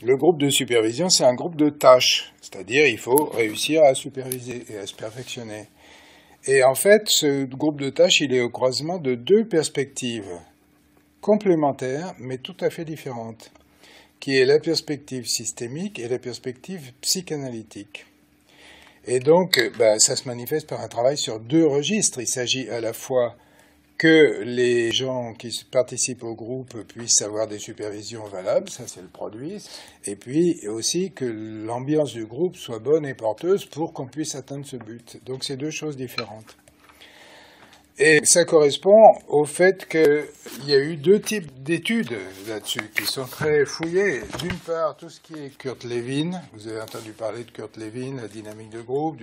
Le groupe de supervision, c'est un groupe de tâches, c'est-à-dire il faut réussir à superviser et à se perfectionner. Et en fait, ce groupe de tâches, il est au croisement de deux perspectives complémentaires, mais tout à fait différentes, qui est la perspective systémique et la perspective psychanalytique. Et donc, ça se manifeste par un travail sur deux registres. Il s'agit à la fois que les gens qui participent au groupe puissent avoir des supervisions valables, ça c'est le produit, et puis aussi que l'ambiance du groupe soit bonne et porteuse pour qu'on puisse atteindre ce but. Donc c'est deux choses différentes. Et ça correspond au fait qu'il y a eu deux types d'études là-dessus qui sont très fouillées. D'une part, tout ce qui est Kurt Lewin, vous avez entendu parler de Kurt Lewin, la dynamique de groupe,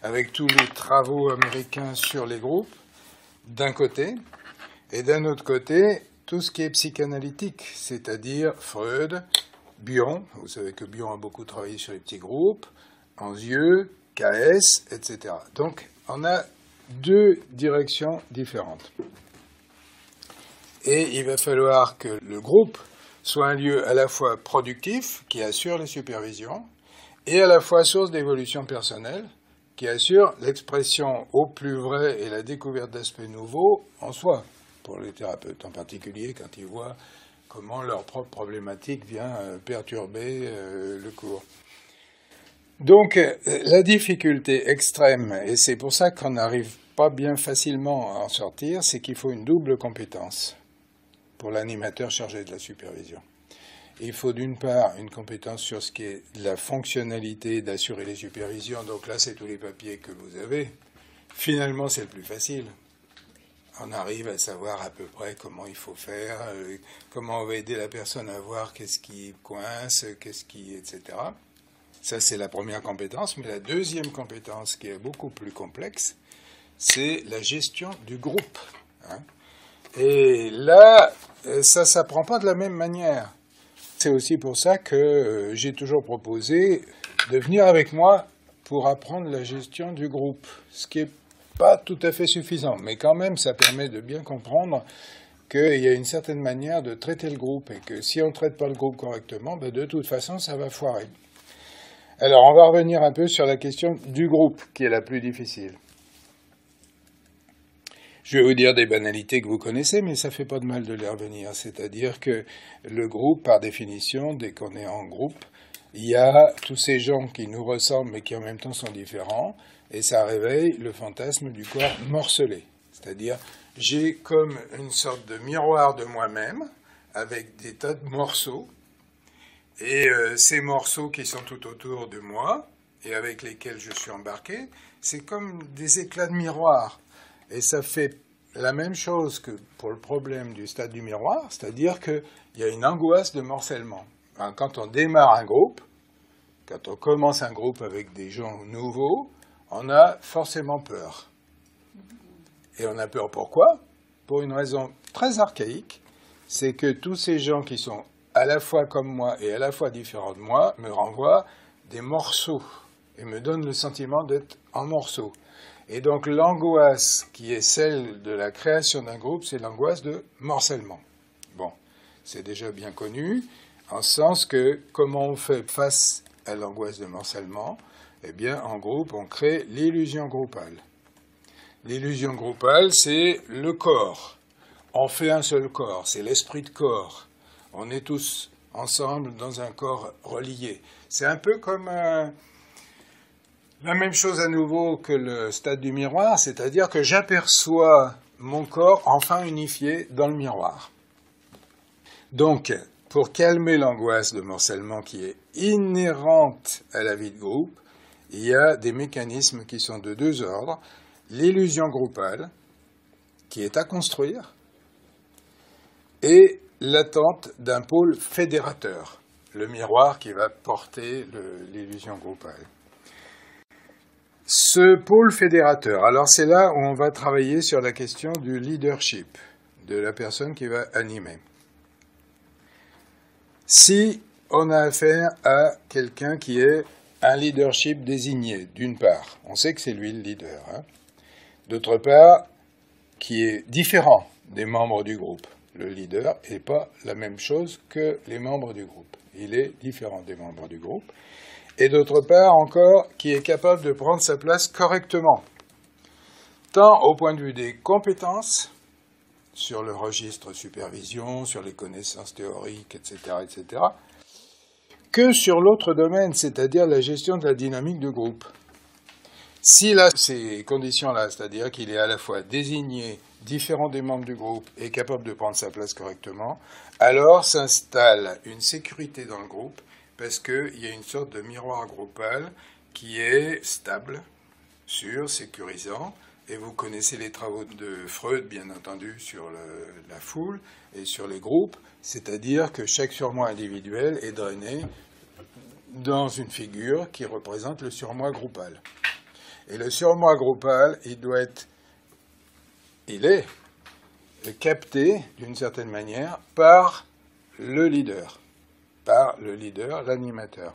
avec tous les travaux américains sur les groupes, d'un côté, et d'un autre côté, tout ce qui est psychanalytique, c'est-à-dire Freud, Bion, vous savez que Bion a beaucoup travaillé sur les petits groupes, Anzieux, KS, etc. Donc, on a deux directions différentes. Et il va falloir que le groupe soit un lieu à la fois productif, qui assure les supervisions, et à la fois source d'évolution personnelle, qui assure l'expression au plus vrai et la découverte d'aspects nouveaux en soi, pour les thérapeutes en particulier, quand ils voient comment leur propre problématique vient perturber le cours. Donc, la difficulté extrême, et c'est pour ça qu'on n'arrive pas bien facilement à en sortir, c'est qu'il faut une double compétence pour l'animateur chargé de la supervision. Il faut d'une part une compétence sur ce qui est la fonctionnalité d'assurer les supervisions, donc là c'est tous les papiers que vous avez. Finalement c'est le plus facile. On arrive à savoir à peu près comment il faut faire, comment on va aider la personne à voir qu'est-ce qui coince, etc. Ça, c'est la première compétence. Mais la deuxième compétence, qui est beaucoup plus complexe, c'est la gestion du groupe. Et là, ça ne s'apprend pas de la même manière. C'est aussi pour ça que j'ai toujours proposé de venir avec moi pour apprendre la gestion du groupe, ce qui n'est pas tout à fait suffisant. Mais quand même, ça permet de bien comprendre qu'il y a une certaine manière de traiter le groupe et que si on ne traite pas le groupe correctement, de toute façon, ça va foirer. Alors, on va revenir un peu sur la question du groupe, qui est la plus difficile. Je vais vous dire des banalités que vous connaissez, mais ça ne fait pas de mal de les revenir. C'est-à-dire que le groupe, par définition, dès qu'on est en groupe, il y a tous ces gens qui nous ressemblent, mais qui en même temps sont différents, et ça réveille le fantasme du corps morcelé. C'est-à-dire, j'ai comme une sorte de miroir de moi-même, avec des tas de morceaux, et ces morceaux qui sont tout autour de moi et avec lesquels je suis embarqué, c'est comme des éclats de miroir. Et ça fait la même chose que pour le problème du stade du miroir, c'est-à-dire qu'il y a une angoisse de morcellement. Quand on démarre un groupe, quand on commence un groupe avec des gens nouveaux, on a forcément peur. Et on a peur pourquoi ? Pour une raison très archaïque, c'est que tous ces gens qui sont à la fois comme moi et à la fois différents de moi, me renvoient des morceaux et me donnent le sentiment d'être en morceaux. Et donc l'angoisse qui est celle de la création d'un groupe, c'est l'angoisse de morcellement. Bon, c'est déjà bien connu, en ce sens que comment on fait face à l'angoisse de morcellement ? Eh bien, en groupe, on crée l'illusion groupale. L'illusion groupale, c'est le corps. On fait un seul corps, c'est l'esprit de corps. On est tous ensemble dans un corps relié. C'est un peu comme la même chose à nouveau que le stade du miroir, c'est-à-dire que j'aperçois mon corps enfin unifié dans le miroir. Donc, pour calmer l'angoisse de morcellement qui est inhérente à la vie de groupe, il y a des mécanismes qui sont de deux ordres. L'illusion groupale, qui est à construire, et l'attente d'un pôle fédérateur, le miroir qui va porter l'illusion groupale. Ce pôle fédérateur, alors c'est là où on va travailler sur la question du leadership, de la personne qui va animer. Si on a affaire à quelqu'un qui est un leadership désigné, d'une part, on sait que c'est lui le leader, d'autre part, qui est différent des membres du groupe. Le leader n'est pas la même chose que les membres du groupe. il est différent des membres du groupe, et d'autre part encore, qui est capable de prendre sa place correctement, tant au point de vue des compétences, sur le registre supervision, sur les connaissances théoriques, etc., que sur l'autre domaine, c'est-à-dire la gestion de la dynamique de groupe. S'il a ces conditions-là, c'est-à-dire qu'il est à la fois désigné, différent des membres du groupe et capable de prendre sa place correctement, alors s'installe une sécurité dans le groupe parce qu'il y a une sorte de miroir groupal qui est stable, sûr, sécurisant. Et vous connaissez les travaux de Freud, bien entendu, sur la foule et sur les groupes, c'est-à-dire que chaque surmoi individuel est drainé dans une figure qui représente le surmoi groupal. Et le surmoi groupal, il est capté, d'une certaine manière, par le leader, l'animateur.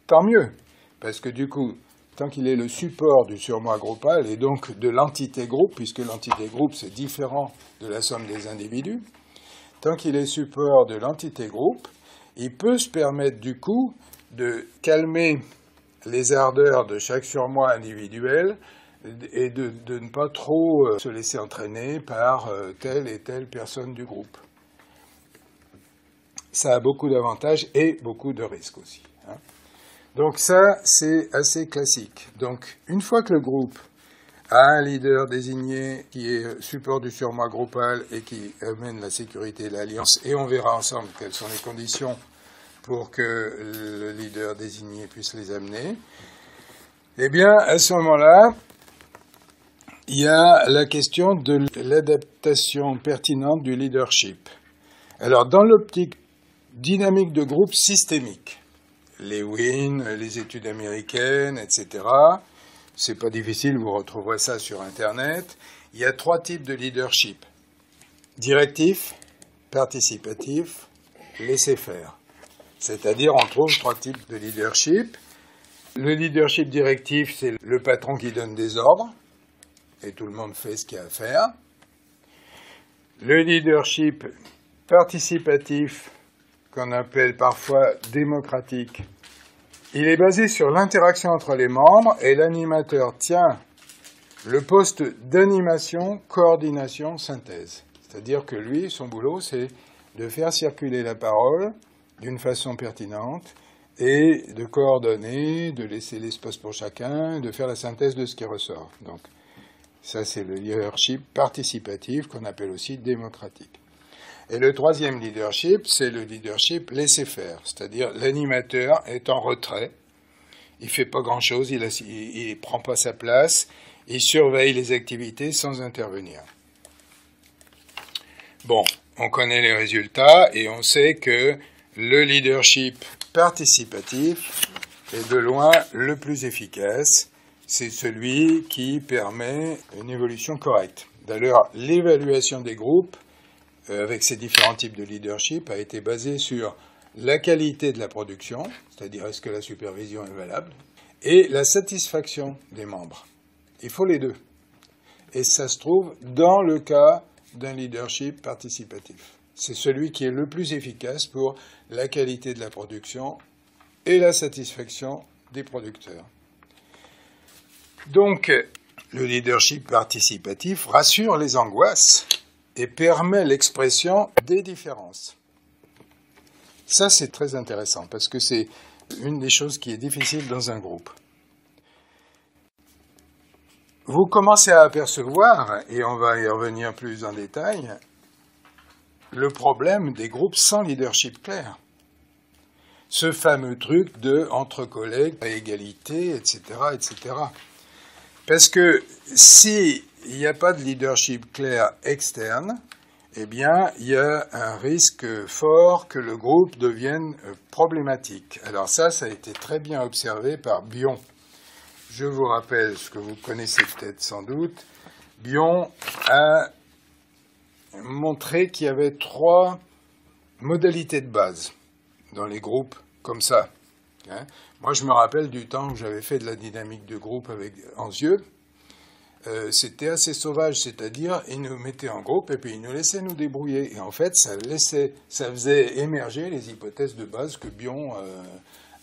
Tant mieux, parce que du coup, tant qu'il est le support du surmoi groupal, et donc de l'entité groupe, puisque l'entité groupe, c'est différent de la somme des individus, tant qu'il est support de l'entité groupe, il peut se permettre du coup de calmer les ardeurs de chaque surmoi individuel et de ne pas trop se laisser entraîner par telle et telle personne du groupe. Ça a beaucoup d'avantages et beaucoup de risques aussi. Donc ça, c'est assez classique. Donc une fois que le groupe a un leader désigné qui est support du surmoi groupal et qui amène la sécurité et l'alliance, et on verra ensemble quelles sont les conditions pour que le leader désigné puisse les amener, eh bien, à ce moment-là, il y a la question de l'adaptation pertinente du leadership. Alors, dans l'optique dynamique de groupe systémique, les WIN, les études américaines, etc., c'est pas difficile, vous retrouverez ça sur Internet, il y a 3 types de leadership. Directif, participatif, laisser-faire. C'est-à-dire, on trouve 3 types de leadership. Le leadership directif, c'est le patron qui donne des ordres, et tout le monde fait ce qu'il y a à faire. Le leadership participatif, qu'on appelle parfois démocratique, il est basé sur l'interaction entre les membres, et l'animateur tient le poste d'animation, coordination, synthèse. C'est-à-dire que lui, son boulot, c'est de faire circuler la parole d'une façon pertinente, et de coordonner, de laisser l'espace pour chacun, de faire la synthèse de ce qui ressort. Donc, ça, c'est le leadership participatif, qu'on appelle aussi démocratique. Et le 3e leadership, c'est le leadership laisser-faire, c'est-à-dire l'animateur est en retrait, il fait pas grand-chose, il prend pas sa place, il surveille les activités sans intervenir. Bon, on connaît les résultats et on sait que le leadership participatif est de loin le plus efficace. C'est celui qui permet une évolution correcte. D'ailleurs, l'évaluation des groupes, avec ces différents types de leadership, a été basée sur la qualité de la production, c'est-à-dire est-ce que la supervision est valable, et la satisfaction des membres. Il faut les deux. Et ça se trouve dans le cas d'un leadership participatif. C'est celui qui est le plus efficace pour la qualité de la production et la satisfaction des producteurs. Donc, le leadership participatif rassure les angoisses et permet l'expression des différences. Ça, c'est très intéressant parce que c'est une des choses qui est difficile dans un groupe. Vous commencez à apercevoir, et on va y revenir plus en détail, le problème des groupes sans leadership clair. Ce fameux truc de entre collègues, à égalité, etc., etc. Parce que s'il n'y a pas de leadership clair externe, eh bien, il y a un risque fort que le groupe devienne problématique. Alors ça a été très bien observé par Bion. Je vous rappelle ce que vous connaissez peut-être sans doute. Bion a montré qu'il y avait 3 modalités de base dans les groupes comme ça. Moi, je me rappelle du temps où j'avais fait de la dynamique de groupe avec Anzieux. c'était assez sauvage, c'est-à-dire ils nous mettaient en groupe et puis ils nous laissaient nous débrouiller. Et en fait, ça faisait émerger les hypothèses de base que Bion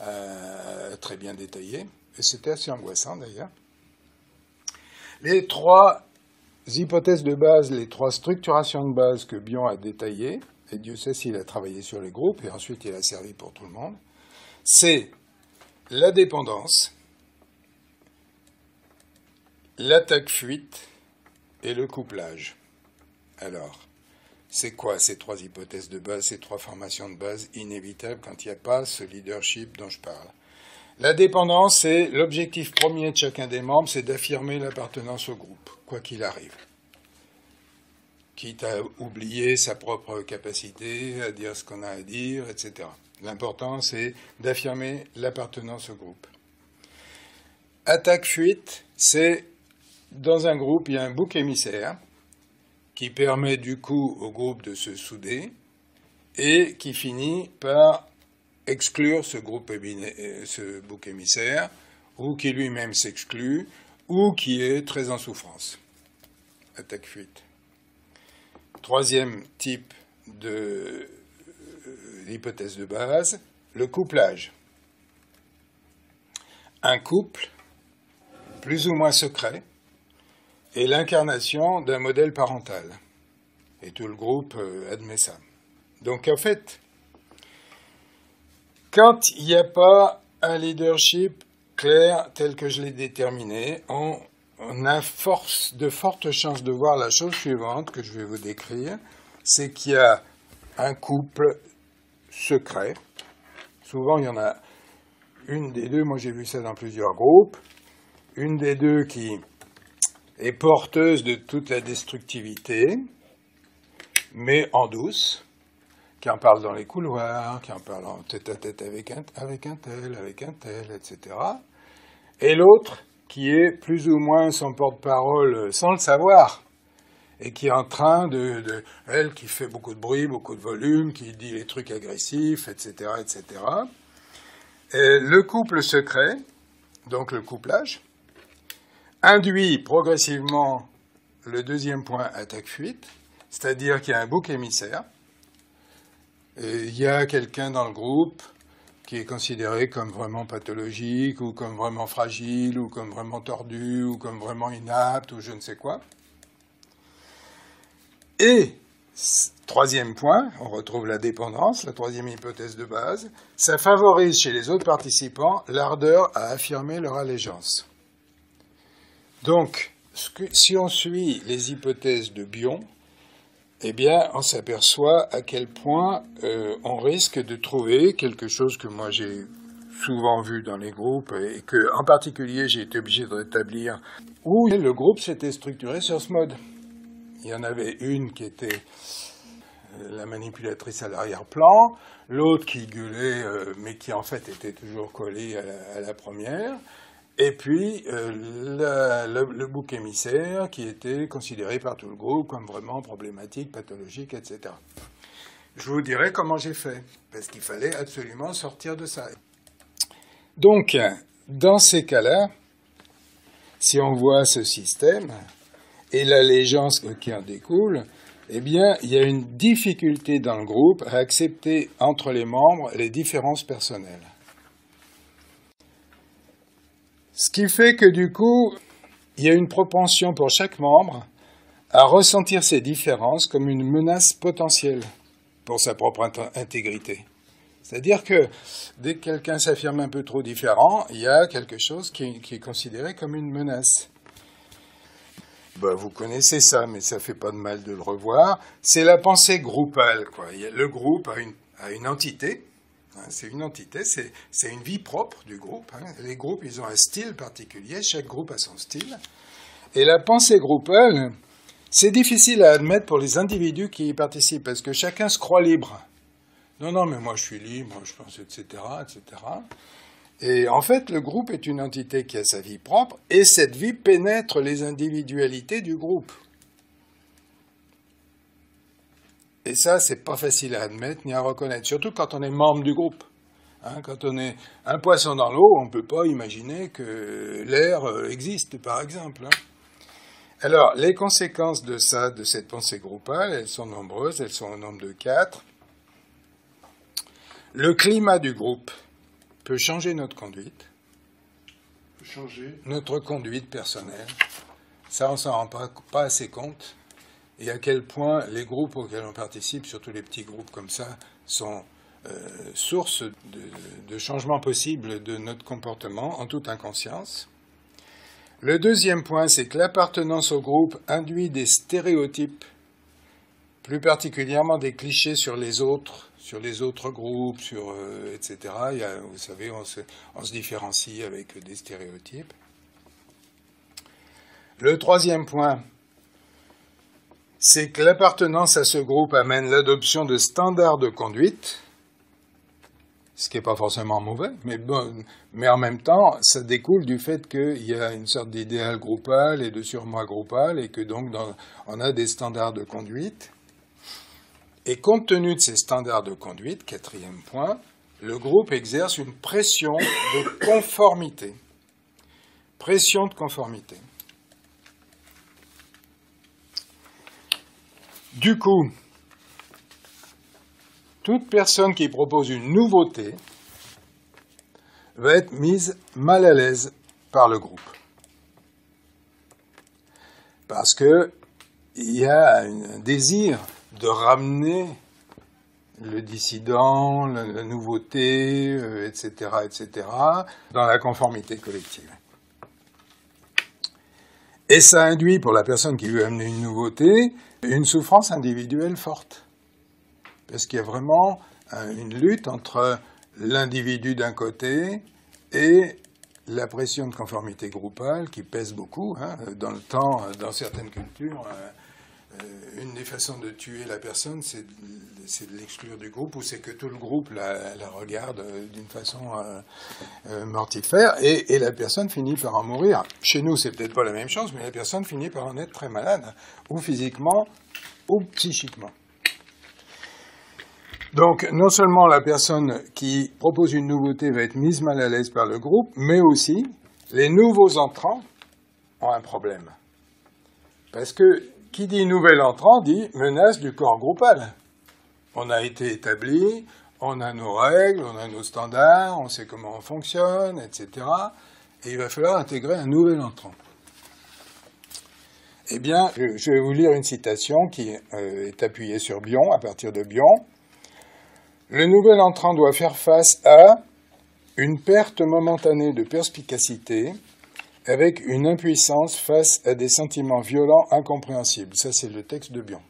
a très bien détaillées. Et c'était assez angoissant d'ailleurs. Les trois hypothèses de base, les trois structurations de base que Bion a détaillées, et Dieu sait s'il a travaillé sur les groupes, et ensuite il a servi pour tout le monde, c'est la dépendance, l'attaque-fuite et le couplage. Alors, c'est quoi ces trois hypothèses de base, ces trois formations de base inévitables quand il n'y a pas ce leadership dont je parle? La dépendance, c'est l'objectif premier de chacun des membres, c'est d'affirmer l'appartenance au groupe, quoi qu'il arrive. Quitte à oublier sa propre capacité à dire ce qu'on a à dire, etc. L'important, c'est d'affirmer l'appartenance au groupe. Attaque-fuite, c'est dans un groupe, il y a un bouc émissaire qui permet du coup au groupe de se souder et qui finit par exclure ce bouc émissaire, ou qui lui-même s'exclut, ou qui est très en souffrance. Attaque-fuite. Troisième type d'hypothèse de base, le couplage. Un couple, plus ou moins secret, est l'incarnation d'un modèle parental. Et tout le groupe admet ça. Donc en fait, quand il n'y a pas un leadership clair tel que je l'ai déterminé, on a de fortes chances de voir la chose suivante que je vais vous décrire, c'est qu'il y a un couple secret. Souvent, il y en a une des deux, moi j'ai vu ça dans plusieurs groupes, une des deux qui est porteuse de toute la destructivité, mais en douce, qui en parle dans les couloirs, qui en parle en tête-à-tête avec un tel, etc. Et l'autre, qui est plus ou moins son porte-parole sans le savoir, et qui est en train elle qui fait beaucoup de bruit, beaucoup de volume, qui dit les trucs agressifs, etc., etc. Et le couple secret, donc le couplage, induit progressivement le deuxième point attaque-fuite, c'est-à-dire qu'il y a un bouc émissaire, et il y a quelqu'un dans le groupe qui est considéré comme vraiment pathologique, ou comme vraiment fragile, ou comme vraiment tordu, ou comme vraiment inapte, ou je ne sais quoi. Et, troisième point, on retrouve la dépendance, la troisième hypothèse de base, ça favorise chez les autres participants l'ardeur à affirmer leur allégeance. Donc, si on suit les hypothèses de Bion, eh bien, on s'aperçoit à quel point on risque de trouver quelque chose que moi j'ai souvent vu dans les groupes et que, en particulier, j'ai été obligé de rétablir, où le groupe s'était structuré sur ce mode. Il y en avait une qui était la manipulatrice à l'arrière-plan, l'autre qui gueulait, mais qui en fait était toujours collée à la première, et puis le bouc émissaire qui était considéré par tout le groupe comme vraiment problématique, pathologique, etc. Je vous dirai comment j'ai fait, parce qu'il fallait absolument sortir de ça. Donc, dans ces cas-là, si on voit ce système et l'allégeance qui en découle, eh bien, il y a une difficulté dans le groupe à accepter entre les membres les différences personnelles. Ce qui fait que du coup, il y a une propension pour chaque membre à ressentir ces différences comme une menace potentielle pour sa propre intégrité. C'est-à-dire que dès que quelqu'un s'affirme un peu trop différent, il y a quelque chose qui est considéré comme une menace. Ben, vous connaissez ça, mais ça fait pas de mal de le revoir. C'est la pensée groupale, quoi. Le groupe a une entité. C'est une entité, c'est une vie propre du groupe. Les groupes, ils ont un style particulier, chaque groupe a son style. Et la pensée groupale, c'est difficile à admettre pour les individus qui y participent, parce que chacun se croit libre. Non, mais moi je suis libre, moi je pense, etc., etc. Et en fait, le groupe est une entité qui a sa vie propre, et cette vie pénètre les individualités du groupe. Et ça, c'est pas facile à admettre ni à reconnaître, surtout quand on est membre du groupe. Quand on est un poisson dans l'eau, on ne peut pas imaginer que l'air existe, par exemple. Alors, les conséquences de ça, de cette pensée groupale, elles sont nombreuses, elles sont au nombre de 4. Le climat du groupe peut changer notre conduite. Notre conduite personnelle. Ça, on s'en rend pas assez compte. Et à quel point les groupes auxquels on participe, surtout les petits groupes comme ça, sont source de changements possibles de notre comportement en toute inconscience. Le deuxième point, c'est que l'appartenance au groupe induit des stéréotypes, plus particulièrement des clichés sur les autres groupes, etc. Vous savez, on se différencie avec des stéréotypes. Le troisième point, c'est que l'appartenance à ce groupe amène l'adoption de standards de conduite, ce qui n'est pas forcément mauvais, mais en même temps, ça découle du fait qu'il y a une sorte d'idéal groupal et de surmoi groupal, et que donc on a des standards de conduite. Et compte tenu de ces standards de conduite, quatrième point, le groupe exerce une pression de conformité. Pression de conformité. Du coup, toute personne qui propose une nouveauté va être mise mal à l'aise par le groupe. Parce qu'il y a un désir de ramener le dissident, la nouveauté, etc., dans la conformité collective. Et ça induit, pour la personne qui veut amener une nouveauté, une souffrance individuelle forte. Parce qu'il y a vraiment une lutte entre l'individu d'un côté et la pression de conformité groupale qui pèse beaucoup. Dans le temps, dans certaines cultures, une des façons de tuer la personne, c'est de l'exclure du groupe, ou c'est que tout le groupe la regarde d'une façon mortifère, et la personne finit par en mourir. Chez nous, c'est peut-être pas la même chose, mais la personne finit par en être très malade, ou physiquement, ou psychiquement. Donc, non seulement la personne qui propose une nouveauté va être mise mal à l'aise par le groupe, mais aussi les nouveaux entrants ont un problème. Parce que qui dit nouvel entrant dit menace du corps groupal. On a été établi, on a nos règles, on a nos standards, on sait comment on fonctionne, etc. Et il va falloir intégrer un nouvel entrant. Eh bien, je vais vous lire une citation qui est appuyée sur Bion, à partir de Bion. Le nouvel entrant doit faire face à une perte momentanée de perspicacité avec une impuissance face à des sentiments violents incompréhensibles. Ça, c'est le texte de Bion.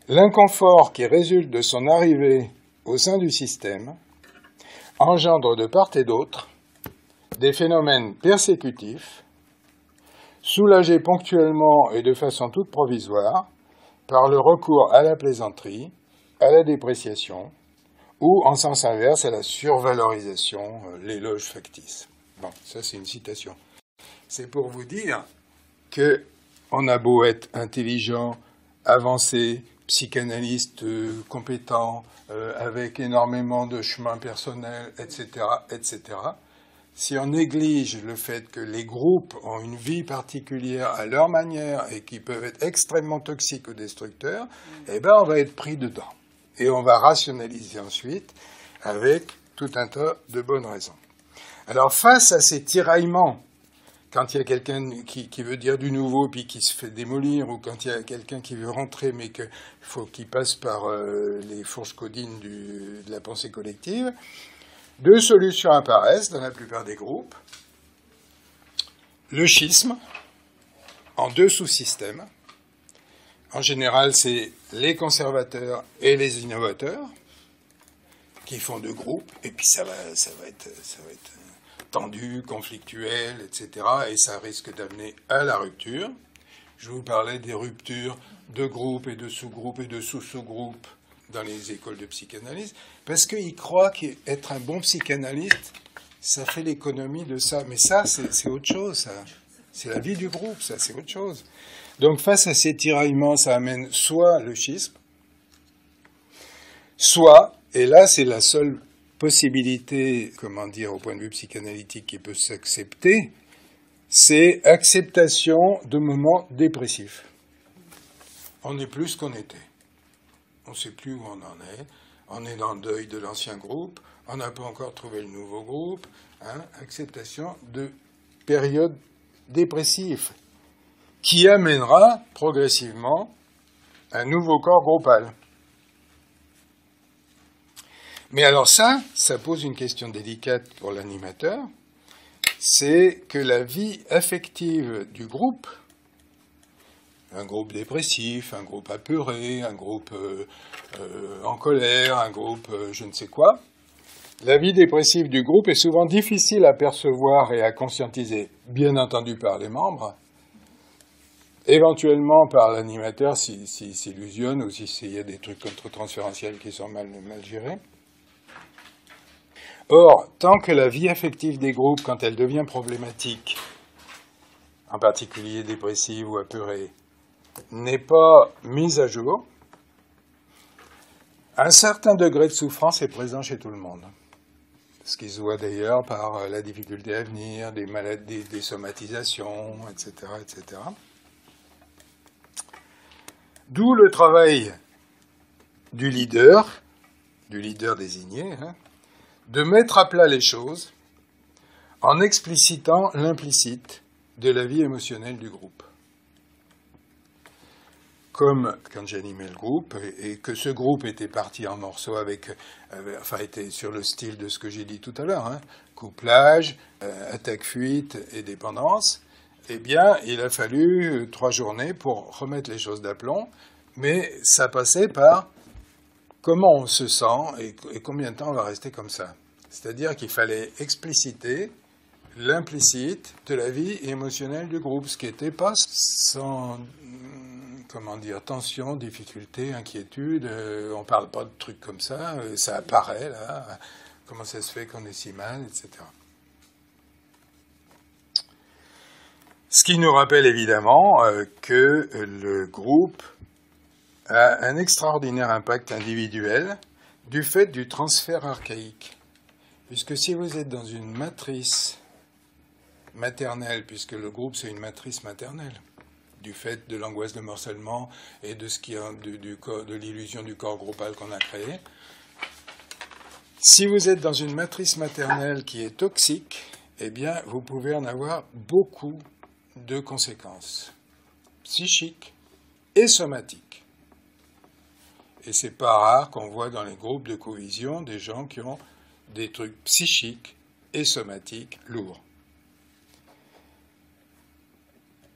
L'inconfort qui résulte de son arrivée au sein du système engendre de part et d'autre des phénomènes persécutifs, soulagés ponctuellement et de façon toute provisoire par le recours à la plaisanterie, à la dépréciation, ou, en sens inverse, à la survalorisation, l'éloge factice. Bon, ça c'est une citation. C'est pour vous dire qu'on a beau être intelligent, avancé, psychanalyste compétent, avec énormément de chemin personnel, etc., si on néglige le fait que les groupes ont une vie particulière à leur manière et qui peuvent être extrêmement toxiques ou destructeurs, eh ben on va être pris dedans. Et on va rationaliser ensuite avec tout un tas de bonnes raisons. Alors, face à ces tiraillements, quand il y a quelqu'un qui veut dire du nouveau puis qui se fait démolir, ou quand il y a quelqu'un qui veut rentrer mais qu'il faut qu'il passe par les fourches codines de la pensée collective, deux solutions apparaissent dans la plupart des groupes. Le schisme, en deux sous-systèmes. En général, c'est les conservateurs et les innovateurs qui font deux groupes, et puis ça va être tendu, conflictuel, etc., et ça risque d'amener à la rupture. Je vous parlais des ruptures de groupes et de sous-groupes et de sous-sous-groupes dans les écoles de psychanalyse, parce qu'ils croient qu'être un bon psychanalyste, ça fait l'économie de ça. Mais ça, c'est autre chose, ça. C'est la vie du groupe, ça, c'est autre chose. Donc, face à ces tiraillements, ça amène soit le schisme, soit, et là, c'est la seule possibilité, au point de vue psychanalytique, qui peut s'accepter, c'est acceptation de moments dépressifs. On n'est plus ce qu'on était. On ne sait plus où on en est. On est dans le deuil de l'ancien groupe. On n'a pas encore trouvé le nouveau groupe. Acceptation de périodes dépressives qui amènera progressivement un nouveau corps groupal. Mais alors ça pose une question délicate pour l'animateur, c'est que la vie affective du groupe, un groupe dépressif, un groupe apeuré, un groupe en colère, un groupe je ne sais quoi, la vie dépressive du groupe est souvent difficile à percevoir et à conscientiser, bien entendu par les membres, éventuellement par l'animateur s'il s'illusionne ou s'il y a des trucs contre-transférentiels qui sont mal gérés. Or, tant que la vie affective des groupes, quand elle devient problématique, en particulier dépressive ou apeurée, n'est pas mise à jour, un certain degré de souffrance est présent chez tout le monde. Ce qui se voit d'ailleurs par la difficulté à venir, des maladies, des somatisations, etc., etc. D'où le travail du leader désigné, de mettre à plat les choses en explicitant l'implicite de la vie émotionnelle du groupe. Comme quand j'animais le groupe, et que ce groupe était parti en morceaux était sur le style de ce que j'ai dit tout à l'heure, couplage, attaque-fuite et dépendance, eh bien, il a fallu 3 journées pour remettre les choses d'aplomb, mais ça passait par comment on se sent et combien de temps on va rester comme ça. C'est-à-dire qu'il fallait expliciter l'implicite de la vie émotionnelle du groupe, ce qui n'était pas sans, tension, difficulté, inquiétude. On ne parle pas de trucs comme ça, ça apparaît là, comment ça se fait qu'on est si mal, etc. Ce qui nous rappelle évidemment que le groupe a un extraordinaire impact individuel du fait du transfert archaïque. Puisque si vous êtes dans une matrice maternelle, puisque le groupe c'est une matrice maternelle, du fait de l'angoisse de morcellement et de ce qui de l'illusion du corps groupal qu'on a créé, si vous êtes dans une matrice maternelle qui est toxique, eh bien vous pouvez en avoir beaucoup de conséquences psychiques et somatiques. Et c'est pas rare qu'on voit dans les groupes de covision des gens qui ont des trucs psychiques et somatiques lourds.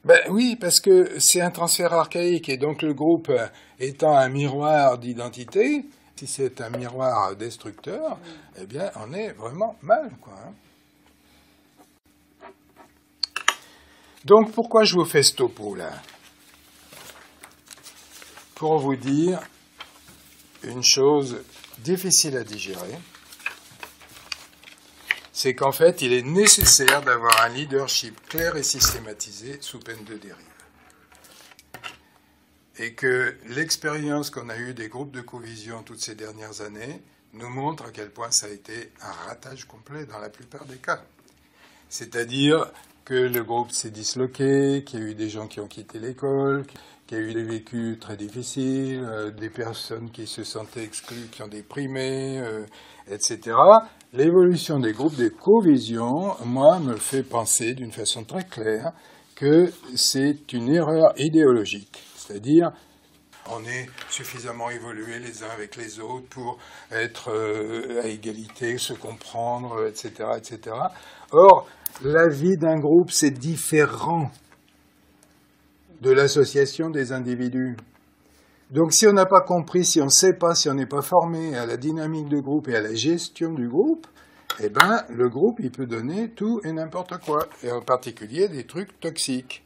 Ben oui, parce que c'est un transfert archaïque, et donc le groupe étant un miroir d'identité, si c'est un miroir destructeur, eh bien on est vraiment mal, quoi. Donc pourquoi je vous fais ce topo là ? Pour vous dire une chose difficile à digérer, c'est qu'en fait, il est nécessaire d'avoir un leadership clair et systématisé sous peine de dérive. Et que l'expérience qu'on a eue des groupes de covision toutes ces dernières années nous montre à quel point ça a été un ratage complet dans la plupart des cas. C'est-à-dire que le groupe s'est disloqué, qu'il y a eu des gens qui ont quitté l'école, qu'il y a eu des vécus très difficiles, des personnes qui se sentaient exclues, qui ont déprimé, etc. L'évolution des groupes de covision, moi, me fait penser d'une façon très claire que c'est une erreur idéologique. C'est-à-dire, on est suffisamment évolués les uns avec les autres pour être à égalité, se comprendre, etc., etc. Or, la vie d'un groupe, c'est différent de l'association des individus. Donc si on n'a pas compris, si on ne sait pas, si on n'est pas formé à la dynamique du groupe et à la gestion du groupe, eh ben, le groupe, il peut donner tout et n'importe quoi, et en particulier des trucs toxiques.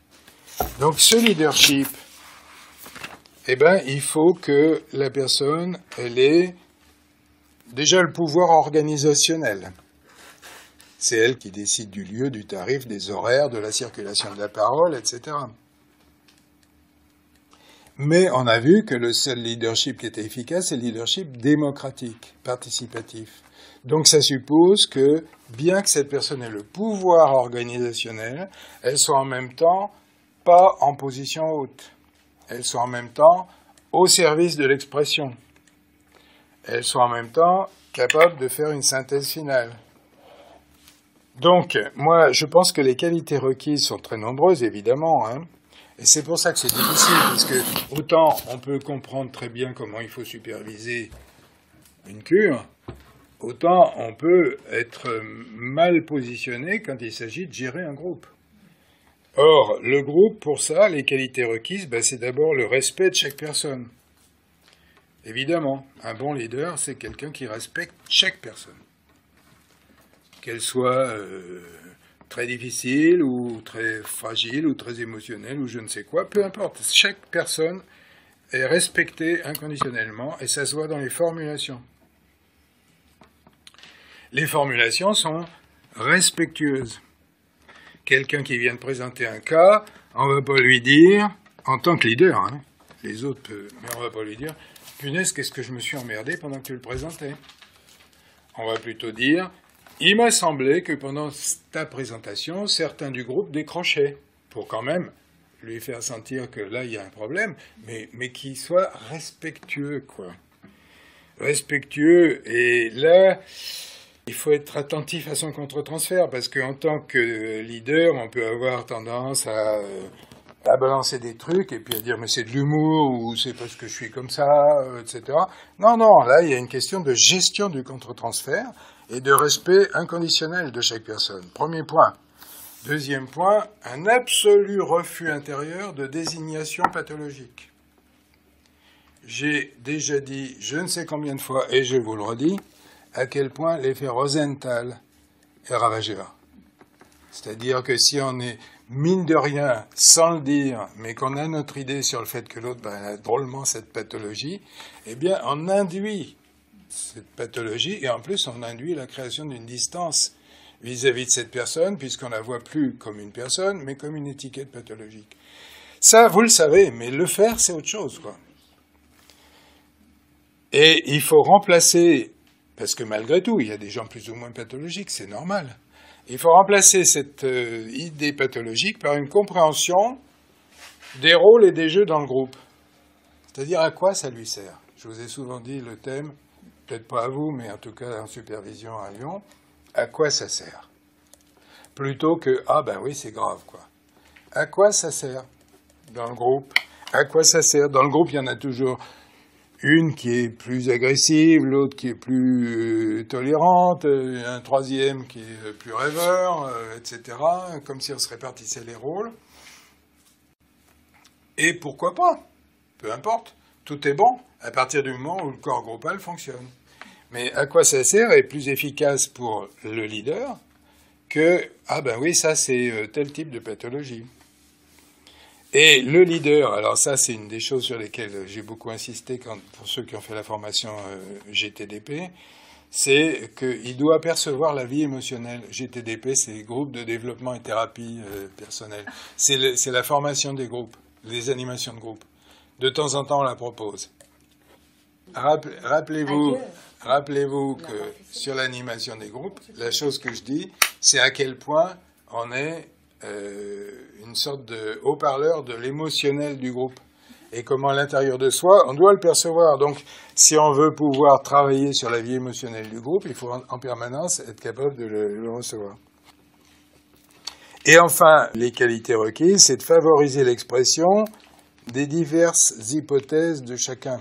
Donc ce leadership, eh ben, il faut que la personne, elle ait déjà le pouvoir organisationnel. C'est elle qui décide du lieu, du tarif, des horaires, de la circulation de la parole, etc. Mais on a vu que le seul leadership qui était efficace, c'est le leadership démocratique, participatif. Donc ça suppose que, bien que cette personne ait le pouvoir organisationnel, elle soit en même temps pas en position haute. Elle soit en même temps au service de l'expression. Elle soit en même temps capable de faire une synthèse finale. Donc, moi, je pense que les qualités requises sont très nombreuses, évidemment, hein. Et c'est pour ça que c'est difficile, parce que autant on peut comprendre très bien comment il faut superviser une cure, autant on peut être mal positionné quand il s'agit de gérer un groupe. Or, le groupe, pour ça, les qualités requises, c'est d'abord le respect de chaque personne. Évidemment, un bon leader, c'est quelqu'un qui respecte chaque personne. Qu'elle soit très difficile, ou très fragile, ou très émotionnelle, ou je ne sais quoi, peu importe. Chaque personne est respectée inconditionnellement, et ça se voit dans les formulations. Les formulations sont respectueuses. Quelqu'un qui vient de présenter un cas, on ne va pas lui dire, en tant que leader, hein, les autres, mais on ne va pas lui dire, punaise, qu'est-ce que je me suis emmerdé pendant que tu le présentais. On va plutôt dire, il m'a semblé que pendant ta présentation, certains du groupe décrochaient, pour quand même lui faire sentir que là, il y a un problème, mais qu'il soit respectueux, quoi. Respectueux, et là, il faut être attentif à son contre-transfert, parce qu'en tant que leader, on peut avoir tendance à balancer des trucs, et puis à dire, mais c'est de l'humour, ou c'est parce que je suis comme ça, etc. Non, là, il y a une question de gestion du contre-transfert, et de respect inconditionnel de chaque personne. Premier point. Deuxième point, un absolu refus intérieur de désignation pathologique. J'ai déjà dit, je ne sais combien de fois, et je vous le redis, à quel point l'effet Rosenthal est ravageur. C'est-à-dire que si on est, mine de rien, sans le dire, mais qu'on a notre idée sur le fait que l'autre a drôlement cette pathologie, eh bien, on induit cette pathologie, et en plus, on induit la création d'une distance vis-à-vis de cette personne, puisqu'on la voit plus comme une personne, mais comme une étiquette pathologique. Ça, vous le savez, mais le faire, c'est autre chose, quoi. Et il faut remplacer, parce que malgré tout, il y a des gens plus ou moins pathologiques, c'est normal. Il faut remplacer cette idée pathologique par une compréhension des rôles et des jeux dans le groupe. C'est-à-dire à quoi ça lui sert. Je vous ai souvent dit le thème, peut-être pas à vous, mais en tout cas en supervision à Lyon, à quoi ça sert. Plutôt que, ah ben oui, c'est grave, quoi. À quoi ça sert dans le groupe? À quoi ça sert? Dans le groupe, il y en a toujours une qui est plus agressive, l'autre qui est plus tolérante, un troisième qui est plus rêveur, etc., comme si on se répartissait les rôles. Et pourquoi pas? Peu importe, tout est bon à partir du moment où le corps groupal fonctionne. Mais à quoi ça sert est plus efficace pour le leader que « ah ben oui, ça c'est tel type de pathologie ». Et le leader, alors ça c'est une des choses sur lesquelles j'ai beaucoup insisté pour ceux qui ont fait la formation GTDP, c'est qu'il doit percevoir la vie émotionnelle. GTDP, c'est Groupe de développement et thérapie personnelle. C'est la formation des groupes, les animations de groupe. De temps en temps, on la propose. Rappelez-vous que sur l'animation des groupes, la chose que je dis, c'est à quel point on est une sorte de haut-parleur de l'émotionnel du groupe. Et comment à l'intérieur de soi, on doit le percevoir. Donc, si on veut pouvoir travailler sur la vie émotionnelle du groupe, il faut en permanence être capable de le recevoir. Et enfin, les qualités requises, c'est de favoriser l'expression des diverses hypothèses de chacun.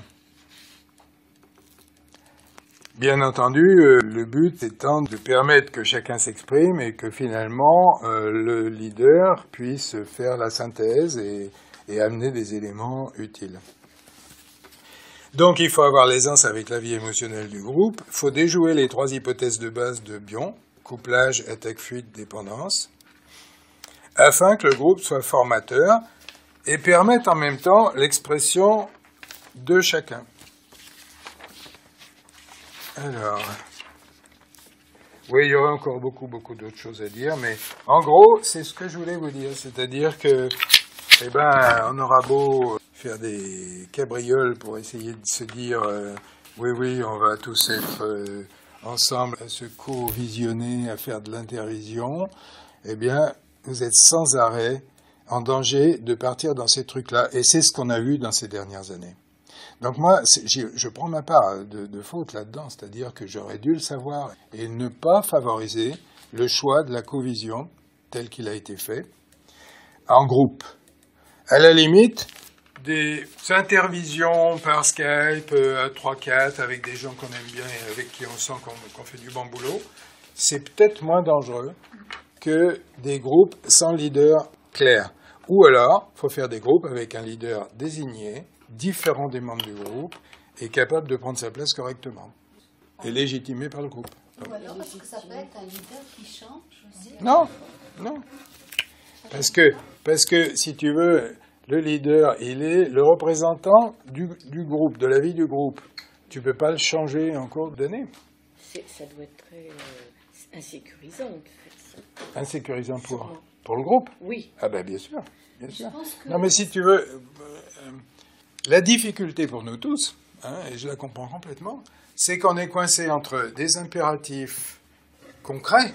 Bien entendu, le but étant de permettre que chacun s'exprime et que finalement le leader puisse faire la synthèse et amener des éléments utiles. Donc il faut avoir l'aisance avec la vie émotionnelle du groupe, il faut déjouer les 3 hypothèses de base de Bion, couplage, attaque, fuite, dépendance, afin que le groupe soit formateur et permette en même temps l'expression de chacun. Alors, oui, il y aurait encore beaucoup d'autres choses à dire, mais en gros, c'est ce que je voulais vous dire, c'est-à-dire que, on aura beau faire des cabrioles pour essayer de se dire, oui, on va tous être ensemble à se co-visionner, à faire de l'intervision, eh bien, vous êtes sans arrêt en danger de partir dans ces trucs-là. Et c'est ce qu'on a vu dans ces dernières années. Donc moi, je prends ma part de faute là-dedans, c'est-à-dire que j'aurais dû le savoir et ne pas favoriser le choix de la covision tel qu'il a été fait, en groupe. À la limite, des intervisions par Skype à 3-4 avec des gens qu'on aime bien et avec qui on sent qu'on fait du bon boulot, c'est peut-être moins dangereux que des groupes sans leader clair. Ou alors, il faut faire des groupes avec un leader désigné, différent des membres du groupe, et capable de prendre sa place correctement, et légitimé par le groupe. Ou alors parce que ça peut être un leader qui change aussi. Non, non. Parce que, si tu veux, le leader, il est le représentant du groupe, de la vie du groupe. Tu ne peux pas le changer en cours d'année. Ça doit être très insécurisant de faire ça. Insécurisant pour le groupe? Oui. Ah ben bien sûr. Bien sûr. Que... Non mais si tu veux, la difficulté pour nous tous, hein, et je la comprends complètement, c'est qu'on est coincé entre des impératifs concrets.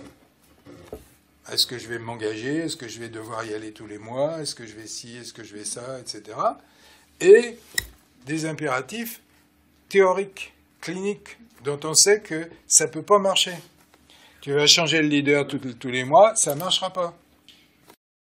Est-ce que je vais m'engager? Est-ce que je vais devoir y aller tous les mois? Est-ce que je vais ci? Est-ce que je vais ça? Etc. Et des impératifs théoriques, cliniques, dont on sait que ça ne peut pas marcher. Tu vas changer le leader tous les mois, ça ne marchera pas.